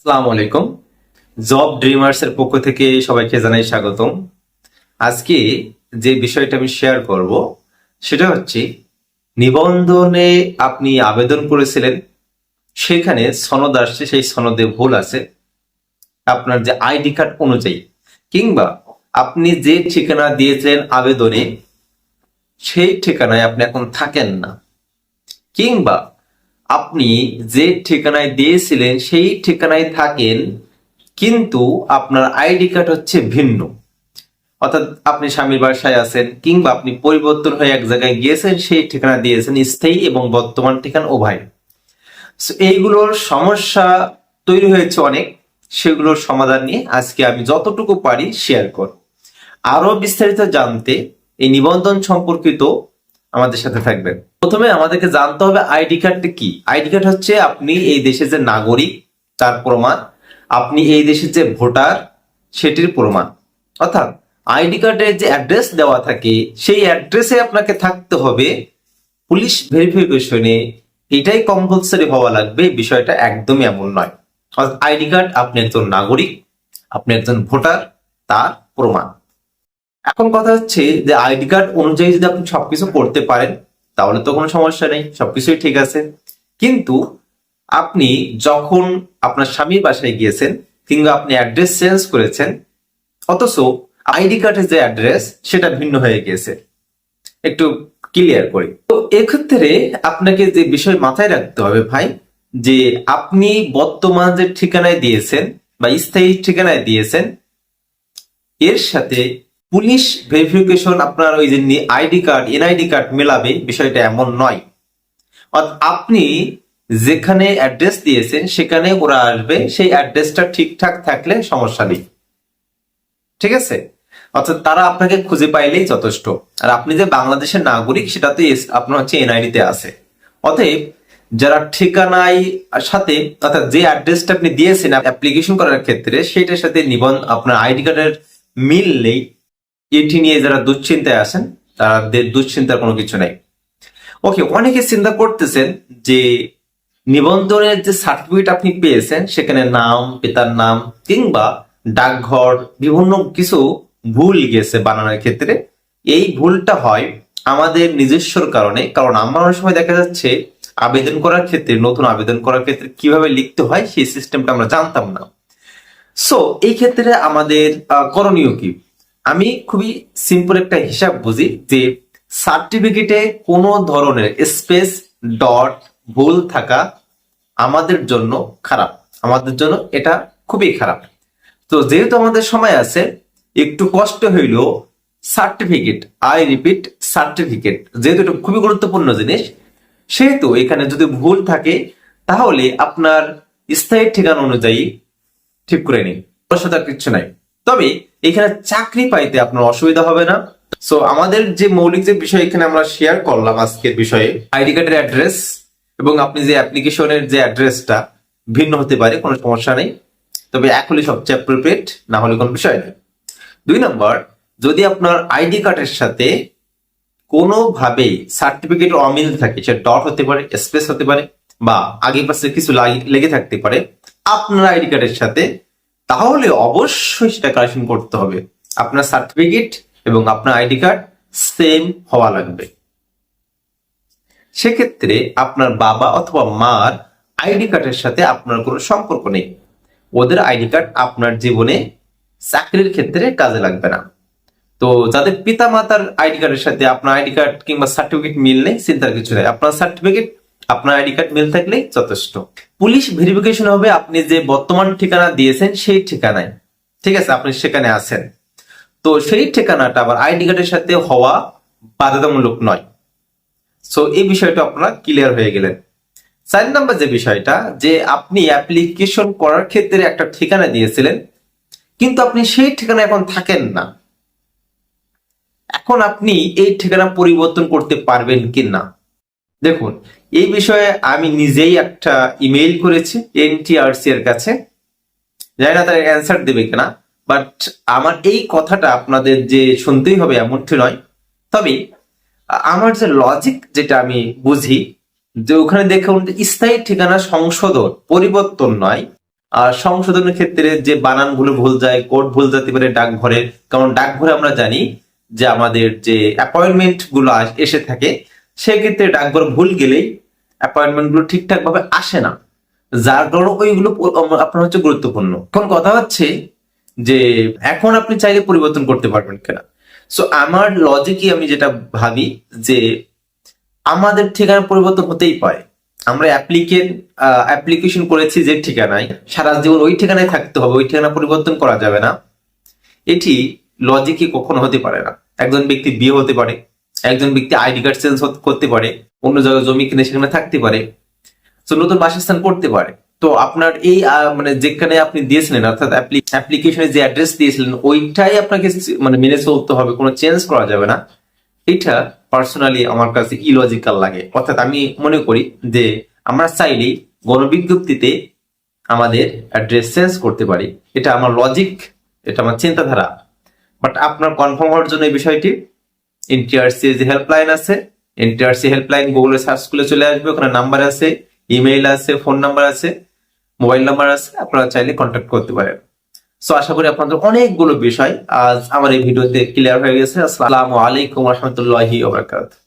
আসসালামু আলাইকুম। Job dreamers এর পক্ষ থেকে সবাইকে জানাই স্বাগতম। আজকে যে বিষয়টা আমি শেয়ার করব সেটা হচ্ছে, নিবন্ধনে আপনি আবেদন করেছিলেন, সেখানে সনদ আসছে, সেই সনদে ভুল আছে আপনার যে আইডি কার্ড অনুযায়ী, কিংবা আপনি যে ঠিকানা দিয়েছিলেন আবেদনে সেই ঠিকানায় আপনি এখন থাকেন না, কিংবা আপনি যে ঠিকানায় দিয়েছিলেন সেই ঠিকানায় থাকেন কিন্তু আপনার আইডি কার্ড হচ্ছে ভিন্ন। অর্থাৎ আপনি স্বামীর বাসায় আছেন, কিংবা আপনি পরিবর্তন হয়ে এক জায়গায় গিয়েছেন, সেই ঠিকানা দিয়েছেন, স্থায়ী এবং বর্তমান ঠিকানা উভয়। এইগুলোর সমস্যা তৈরি হয়েছে অনেক, সেগুলোর সমাধান নিয়ে আজকে আমি যতটুকু পারি শেয়ার করব। আরো বিস্তারিত জানতে এই নিবন্ধন সম্পর্কিত আমাদের সাথে থাকবেন। প্রথমে আমাদেরকে জানতে হবে আইডি কার্ডটা কি। আইডি কার্ড হচ্ছে আপনি এই দেশের যে নাগরিক তার প্রমাণ, আপনি এই দেশের যে ভোটার সেটির প্রমাণ। অর্থাৎ আইডি কার্ডে যে অ্যাড্রেস দেওয়া থাকে সেই অ্যাড্রেসে আপনাকে থাকতে হবে। পুলিশ ভেরিফিকেশনে এটাই কম্পালসারি হওয়া লাগবে, বিষয়টা একদমই এমন নয়। আইডি কার্ড আপনি একজন নাগরিক, আপনি একজন ভোটার, তার প্রমাণ। এখন কথা হচ্ছে যে আইডি কার্ড অনুযায়ী যদি আপনি সবকিছু করতে পারেন তাহলে তো কোনো সমস্যা নেই, সবকিছুই ঠিক আছে। কিন্তু আপনি যখন আপনার স্বামীর বাসায় গিয়েছেন, কিংবা আপনি অ্যাড্রেস চেঞ্জ করেছেন, অথচ আইডি কার্ডের যে অ্যাড্রেস সেটা ভিন্ন হয়ে গিয়েছে, একটু ক্লিয়ার করি। তো এক্ষেত্রে আপনাকে যে বিষয় মাথায় রাখতে হবে ভাই, যে আপনি বর্তমান যে ঠিকানায় দিয়েছেন বা স্থায়ী ঠিকানায় দিয়েছেন, এর সাথে পুলিশ ভেরিফিকেশন আপনার ওই যে আইডি কার্ড এনআইডি কার্ড মেলাবে, বিষয়টা এমন নয়। আপনি যেখানে অ্যাড্রেস দিয়েছেন সেখানে ওরা আসবে, সেই অ্যাড্রেসটা ঠিকঠাক থাকলে সমস্যা নেই, ঠিক আছে? অর্থাৎ তারা আপনাকে খুঁজে পাইলেই যথেষ্ট। আর আপনি যে বাংলাদেশের নাগরিক সেটা তো আপনার হচ্ছে এনআইডি তে আছে। অতএব যারা ঠিকানায় সাথে, অর্থাৎ যে অ্যাড্রেসটা আপনি দিয়েছেন অ্যাপ্লিকেশন করার ক্ষেত্রে, সেটার সাথে আপনার আইডি কার্ডের মিল নেই, এটি নিয়ে যারা দুশ্চিন্তায় আছেন তাদের দুশ্চিন্তার কোনো কিছু নাই। ওকে, অনেকে চিন্তা করতেছেন যে নিবন্ধনের যে সার্টিফিকেট আপনি পেয়েছেন সেখানে নাম, পিতার নাম, কিংবা ডাকঘর বিভিন্ন কিছু ভুল গেছে বানানোর ক্ষেত্রে। এই ভুলটা হয় আমাদের নিজস্বর কারণে, কারণ আমরা অনেক সময় দেখা যাচ্ছে আবেদন করার ক্ষেত্রে, নতুন আবেদন করার ক্ষেত্রে কিভাবে লিখতে হয় সেই সিস্টেমটা আমরা জানতাম না। সো এই ক্ষেত্রে আমাদের করণীয় কি? আমি খুবই সিম্পল একটা হিসাব বুঝি যে সার্টিফিকেটে কোনো ধরনের স্পেস, ডট ভুল থাকা আমাদের জন্য খারাপ, আমাদের জন্য এটা খুবই খারাপ। তো যেহেতু আমাদের সময় আছে, একটু কষ্ট হইলেও সার্টিফিকেট, আই রিপিট সার্টিফিকেট, যেহেতু এটা খুবই গুরুত্বপূর্ণ জিনিস, সেহেতু এখানে যদি ভুল থাকে তাহলে আপনার স্থায়ী ঠিকানা অনুযায়ী ঠিক করে নিন, সমস্যা কিছু নাই। তবে এখানে চাকরি পাইতে আপনার অসুবিধা হবে না। সো আমাদের যে মৌলিক যে বিষয় এখানে আমরা শেয়ার করলাম আজকের বিষয়ে, আইডি কার্ডের অ্যাড্রেস এবং আপনি যে অ্যাপ্লিকেশনের যে অ্যাড্রেসটা ভিন্ন হতে পারে, কোনো সমস্যা নেই। তবে এক হলে সবচেয়ে অ্যাপ্রোপ্রিয়েট, না হলে কোনো বিষয় নেই। 2 নম্বর, যদি আপনার আইডি কার্ডের সাথে কোনোভাবেই সার্টিফিকেট অমিল থাকে, সে ডট হতে পারে, স্পেস হতে পারে, বা আগে পাশে কিছু লেগে থাকতে পারে আপনার আইডি কার্ডের সাথে, তাহলে অবশ্যই সেটা কারেকশন করতে হবে। আপনার সার্টিফিকেট এবং আপনার আইডি কার্ড সেম হওয়া লাগবে। সেক্ষেত্রে আপনার বাবা অথবা মার আইডি কার্ডের সাথে আপনার কোনো সম্পর্ক নেই, ওদের আইডি কার্ড আপনার জীবনে চাকরির ক্ষেত্রে কাজে লাগবে না। তো যাদের পিতা মাতার আইডি কার্ডের সাথে আপনার আইডি কার্ড কিংবা সার্টিফিকেট মিল নেই, চিন্তার কিছু নেই, আপনার সার্টিফিকেট আপনার আইডি কার্ড মিল থাকলেই যথেষ্ট। পুলিশ ভেরিফিকেশন হবে আপনি যে বর্তমান ঠিকানা দিয়েছেন সেই ঠিকানায়, ঠিক আছে? আপনি সেখানে আছেন, তো সেই ঠিকানাটা আবার আইডি কার্ডের সাথে হওয়া বাধ্যতামূলক নয়। সো এই বিষয়টা আপনারা ক্লিয়ার হয়ে গেলেন। 4 নাম্বার যে বিষয়টা, যে আপনি অ্যাপ্লিকেশন করার ক্ষেত্রে একটা ঠিকানা দিয়েছিলেন কিন্তু আপনি সেই ঠিকানায় এখন থাকেন না, এখন আপনি এই ঠিকানা পরিবর্তন করতে পারবেন কিনা? দেখুন, এই বিষয়ে আমি নিজেই একটা ইমেইল করেছি এনটিআরসি এর কাছে, জানি না তার অ্যান্সার দেবে কিনা, বাট আমার এই কথাটা আপনাদের যে শুনতেই হবে এমনটি নয়। তবে আমার যে লজিক যেটা আমি বুঝি, যে ওখানে দেখুন স্থায়ী ঠিকানা সংশোধন পরিবর্তন নয়, আর সংশোধনের ক্ষেত্রে যে বানানগুলো ভুল যায়, কোড ভুল যেতে পারে ডাকঘরে, কারণ ডাকঘরে আমরা জানি যে আমাদের যে অ্যাপয়েন্টমেন্ট গুলো এসে থাকে, সেক্ষেত্রে ডাকঘর ভুল গেলেই অ্যাপয়েন্টমেন্ট গুলো ঠিকঠাক ভাবে আসে না, যার কারণে ওইগুলো আপনার হচ্ছে গুরুত্বপূর্ণ। এখন কথা হচ্ছে যে এখন আপনি চাইলে পরিবর্তন করতে পারবেন কিনা। সো আমার লজিকই আমি যেটা ভাবি যে আমাদের ঠিকানা পরিবর্তন হতেই পারে। আমরা অ্যাপ্লিকেশন করেছি যে ঠিকানায়, সারা জীবন ওই ঠিকানায় থাকতে হবে, ওই ঠিকানা পরিবর্তন করা যাবে না, এটি লজিকই কখনো হতে পারে না। একজন ব্যক্তি বিয়ে হতে পারে, একজন ব্যক্তি আইডি কার্ড চেঞ্জ করতে পারে, অন্য জায়গায় জমি কিনে সেখানে থাকতে পারে, তো নতুন বাসস্থান করতে পারে। তো আপনার এই মানে যেখানে আপনি দিয়েছিলেন, অর্থাৎ অ্যাপ্লিকেশনে যে অ্যাড্রেস দিয়েছিলেন ওইটাই আপনাকে মানে মেনে চলতে হবে, কোনো চেঞ্জ করা যাবে না। এটা পার্সোনালি আমার কাছে ইলজিক্যাল লাগে। অর্থাৎ আমি মনে করি যে আমরা চাইলেই গণবিজ্ঞপ্তিতে আমাদের অ্যাড্রেস চেঞ্জ করতে পারি, এটা আমার লজিক, এটা আমার চিন্তাধারা। বাট আপনার কনফার্ম হওয়ার জন্য এই বিষয়টি এনটিআরসি যে হেল্পলাইন আছে, এনটিআরসি হেল্পলাইন গুগলে সার্চ করলে চলে আসবে, ওখানে নাম্বার আছে, ইমেইল আছে, ফোন নাম্বার আছে, মোবাইল নাম্বার আছে, আপনারা চাইলে কন্ট্যাক্ট করতে পারেন। সো আশা করি আপনাদের অনেকগুলো বিষয় আজ আমার এই ভিডিওতে ক্লিয়ার হয়ে গেছে। আসসালামু আলাইকুম ওয়া রাহমাতুল্লাহি ওয়া বারাকাতুহু।